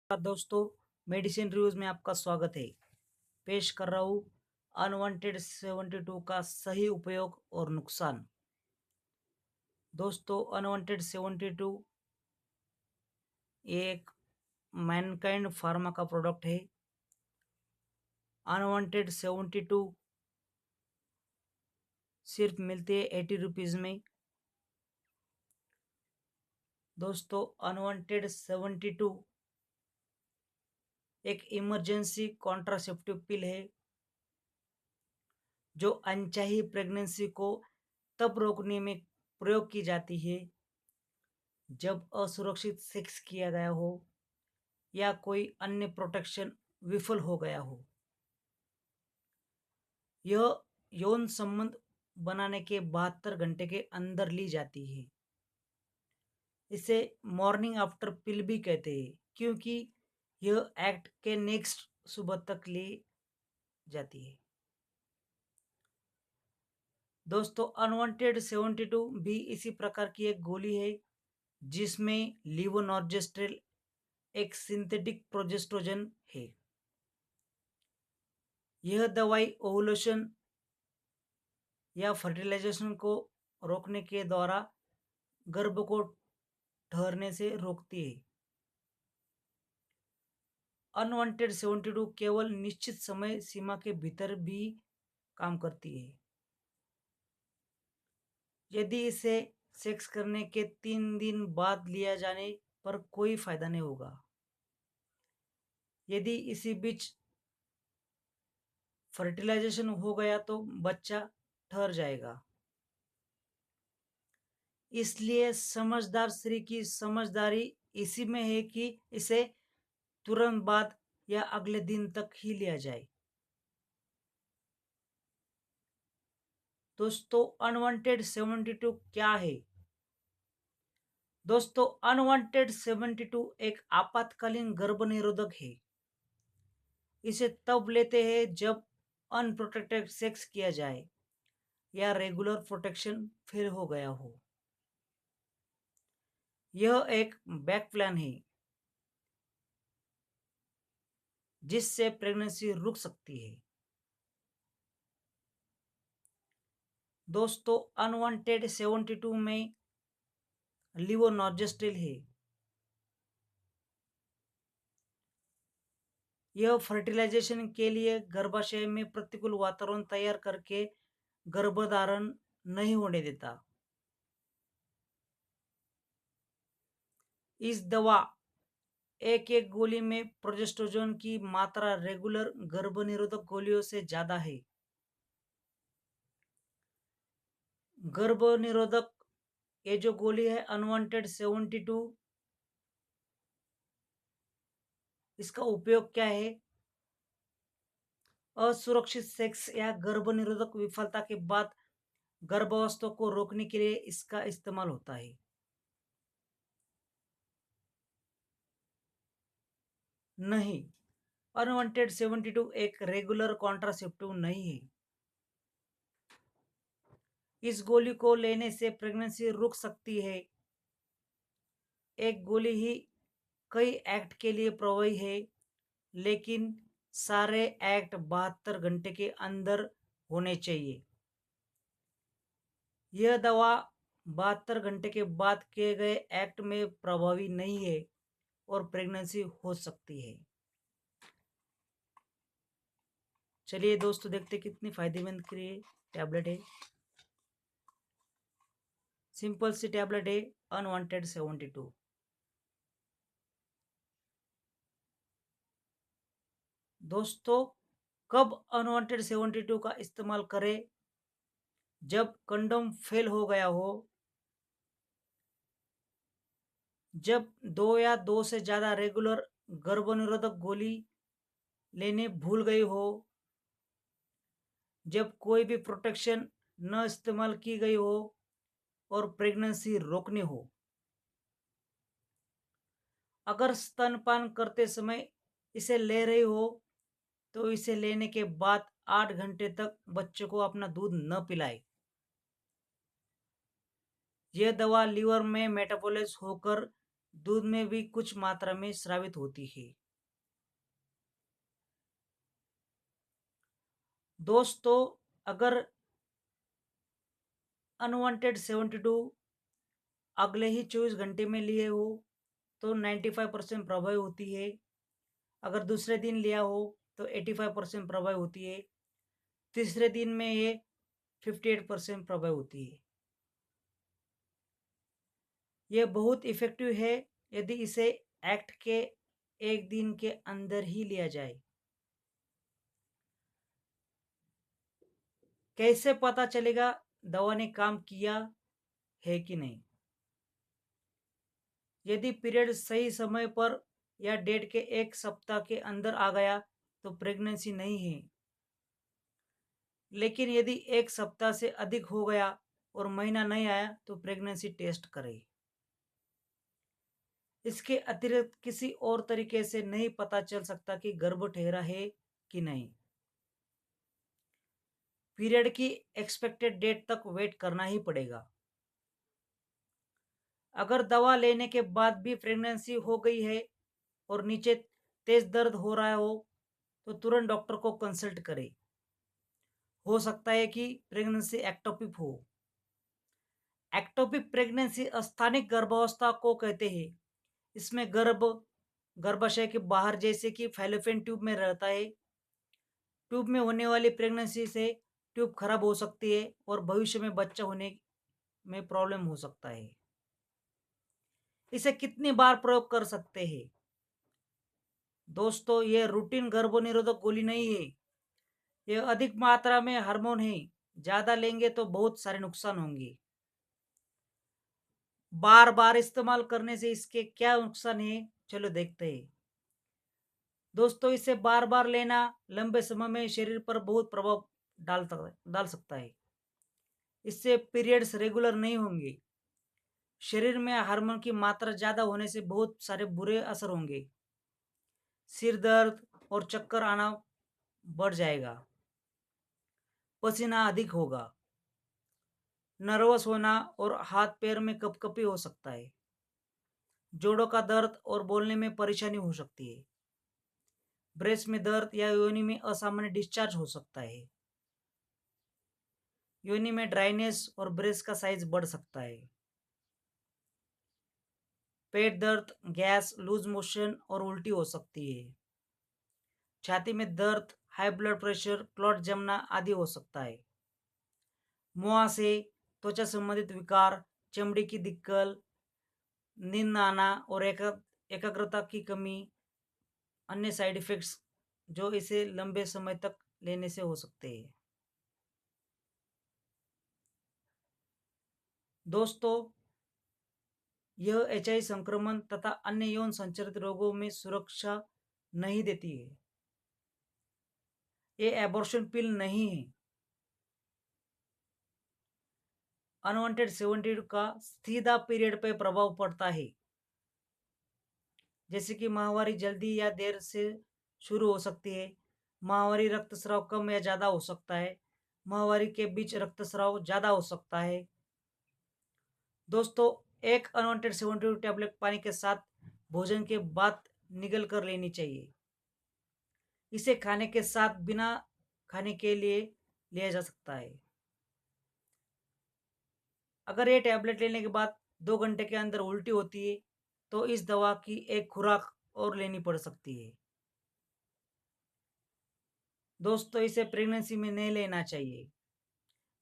दोस्तों, medicine reviews में आपका स्वागत है। पेश कर रहा हूँ अनवांटेड 72 का सही उपयोग और नुकसान। दोस्तों, अनवांटेड 72 एक मैनकाइंड फार्मा का प्रोडक्ट है। अनवांटेड 72 सिर्फ मिलती है 80 रुपीज में। दोस्तों, अनवांटेड 72 एक इमरजेंसी कॉन्ट्रासेप्टिव पिल है जो अनचाही प्रेगनेंसी को तब रोकने में प्रयोग की जाती है जब असुरक्षित सेक्स किया गया हो या कोई अन्य प्रोटेक्शन विफल हो गया हो। यह यौन संबंध बनाने के 72 घंटे के अंदर ली जाती है। इसे मॉर्निंग आफ्टर पिल भी कहते हैं क्योंकि यह एक्ट के नेक्स्ट सुबह तक ली जाती है। दोस्तों, अनवांटेड 72 भी इसी प्रकार की एक गोली है जिसमें लीवोनॉर्जेस्ट्रेल एक सिंथेटिक प्रोजेस्ट्रोजन है। यह दवाई ओवुलेशन या फर्टिलाइजेशन को रोकने के द्वारा गर्भ को ठहरने से रोकती है। अनवांटेड 72 केवल निश्चित समय सीमा के भीतर भी काम करती है। यदि इसे सेक्स करने के 3 दिन बाद लिया जाने पर कोई फायदा नहीं होगा। यदि इसी बीच फर्टिलाइजेशन हो गया तो बच्चा ठहर जाएगा। इसलिए समझदार स्त्री की समझदारी इसी में है कि इसे तुरंत बाद या अगले दिन तक ही लिया जाए। दोस्तों, अनवांटेड 72 क्या है? दोस्तों, अनवांटेड 72 एक आपातकालीन गर्भ निरोधक है। इसे तब लेते हैं जब अनप्रोटेक्टेड सेक्स किया जाए या रेगुलर प्रोटेक्शन फेल हो गया हो। यह एक बैक प्लान है जिससे प्रेगनेंसी रुक सकती है। दोस्तों, अनवांटेड 72 में लीवोनॉर्जेस्ट्रेल है। यह फर्टिलाइजेशन के लिए गर्भाशय में प्रतिकूल वातावरण तैयार करके गर्भधारण नहीं होने देता। इस दवा एक एक गोली में प्रोजेस्टेरोन की मात्रा रेगुलर गर्भनिरोधक गोलियों से ज्यादा है। गर्भनिरोधक ये जो गोली है अनवांटेड 72, इसका उपयोग क्या है? असुरक्षित सेक्स या गर्भनिरोधक विफलता के बाद गर्भावस्था को रोकने के लिए इसका इस्तेमाल होता है। नहीं, अनवांटेड 72 एक रेगुलर कॉन्ट्रासेप्टिव नहीं है। इस गोली को लेने से प्रेगनेंसी रुक सकती है। एक गोली ही कई एक्ट के लिए प्रभावी है, लेकिन सारे एक्ट 72 घंटे के अंदर होने चाहिए। यह दवा 72 घंटे के बाद किए गए एक्ट में प्रभावी नहीं है और प्रेगनेंसी हो सकती है। चलिए दोस्तों, देखते कितनी फायदेमंद टैबलेट है। सिंपल सी टैबलेट है अनवांटेड 72। दोस्तों, कब अनवांटेड 72 का इस्तेमाल करें? जब कंडोम फेल हो गया हो, जब 2 या 2 से ज्यादा रेगुलर गर्भनिरोधक गोली लेने भूल गई हो, जब कोई भी प्रोटेक्शन न इस्तेमाल की गई हो और प्रेगनेंसी रोकनी हो। अगर स्तनपान करते समय इसे ले रही हो तो इसे लेने के बाद 8 घंटे तक बच्चे को अपना दूध न पिलाए। यह दवा लीवर में मेटाबोलाइज होकर दूध में भी कुछ मात्रा में स्रावित होती है। दोस्तों, अगर अनवांटेड 72 अगले ही 24 घंटे में लिए हो तो 95% प्रभावी होती है। अगर दूसरे दिन लिया हो तो 85% प्रभावी होती है। तीसरे दिन में ये 58% प्रभावी होती है। ये बहुत इफ़ेक्टिव है यदि इसे एक्ट के 1 दिन के अंदर ही लिया जाए। कैसे पता चलेगा दवा ने काम किया है कि नहीं? यदि पीरियड सही समय पर या डेट के 1 सप्ताह के अंदर आ गया तो प्रेगनेंसी नहीं है। लेकिन यदि 1 सप्ताह से अधिक हो गया और महीना नहीं आया तो प्रेगनेंसी टेस्ट करें। इसके अतिरिक्त किसी और तरीके से नहीं पता चल सकता कि गर्भ ठहरा है कि नहीं। पीरियड की एक्सपेक्टेड डेट तक वेट करना ही पड़ेगा। अगर दवा लेने के बाद भी प्रेगनेंसी हो गई है और नीचे तेज दर्द हो रहा हो तो तुरंत डॉक्टर को कंसल्ट करें। हो सकता है कि प्रेगनेंसी एक्टोपिक हो। एक्टोपिक प्रेगनेंसी स्थानिक गर्भावस्था को कहते हैं। इसमें गर्भाशय के बाहर जैसे कि फैलोपियन ट्यूब में रहता है। ट्यूब में होने वाली प्रेगनेंसी से ट्यूब खराब हो सकती है और भविष्य में बच्चा होने में प्रॉब्लम हो सकता है। इसे कितनी बार प्रयोग कर सकते हैं? दोस्तों, ये रूटीन गर्भनिरोधक गोली नहीं है। ये अधिक मात्रा में हार्मोन है। ज्यादा लेंगे तो बहुत सारे नुकसान होंगे। बार बार इस्तेमाल करने से इसके क्या नुकसान है, चलो देखते हैं। दोस्तों, इसे बार बार लेना लंबे समय में शरीर पर बहुत प्रभाव डाल सकता है। इससे पीरियड्स रेगुलर नहीं होंगे। शरीर में हार्मोन की मात्रा ज्यादा होने से बहुत सारे बुरे असर होंगे। सिर दर्द और चक्कर आना बढ़ जाएगा। पसीना अधिक होगा। नर्वस होना और हाथ पैर में कपकपी हो सकता है। जोड़ों का दर्द और बोलने में परेशानी हो सकती है। ब्रेस्ट में दर्द या योनि में असामान्य डिस्चार्ज हो सकता है। योनि में ड्राइनेस और ब्रेस्ट का साइज बढ़ सकता है। पेट दर्द, गैस, लूज मोशन और उल्टी हो सकती है। छाती में दर्द, हाई ब्लड प्रेशर, क्लॉट जमना आदि हो सकता है। मुहासे, त्वचा संबंधित विकार, चमड़ी की दिक्कत, नींद आना और एकाग्रता की कमी अन्य साइड इफेक्ट्स जो इसे लंबे समय तक लेने से हो सकते हैं। दोस्तों, यह एचआईवी संक्रमण तथा अन्य यौन संचारित रोगों में सुरक्षा नहीं देती है। ये एबॉर्शन पिल नहीं है। अनवांटेड 72 का सीधा पीरियड पर प्रभाव पड़ता है। जैसे कि माहवारी जल्दी या देर से शुरू हो सकती है। माहवारी रक्तस्राव कम या ज्यादा हो सकता है। माहवारी के बीच रक्तस्राव ज्यादा हो सकता है। दोस्तों, एक अनवांटेड 72 टैबलेट पानी के साथ भोजन के बाद निगल कर लेनी चाहिए। इसे खाने के साथ बिना खाने के लिए लिया जा सकता है। अगर ये टैबलेट लेने के बाद 2 घंटे के अंदर उल्टी होती है तो इस दवा की एक खुराक और लेनी पड़ सकती है। दोस्तों, इसे प्रेगनेंसी में नहीं लेना चाहिए।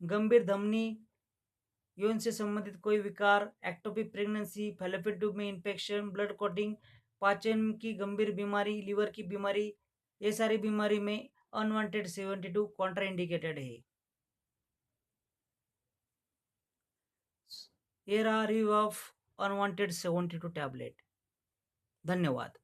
गंभीर धमनी यौन से संबंधित कोई विकार, एक्टोपिक प्रेगनेंसी, फैलोपियन ट्यूब में इंफेक्शन, ब्लड क्लॉटिंग, पाचन की गंभीर बीमारी, लीवर की बीमारी, ये सारी बीमारी में अनवांटेड 72 कॉन्ट्राइंडिकेटेड है। ये रहा रिव्यू ऑफ अनवांटेड 72 टैबलेट। धन्यवाद।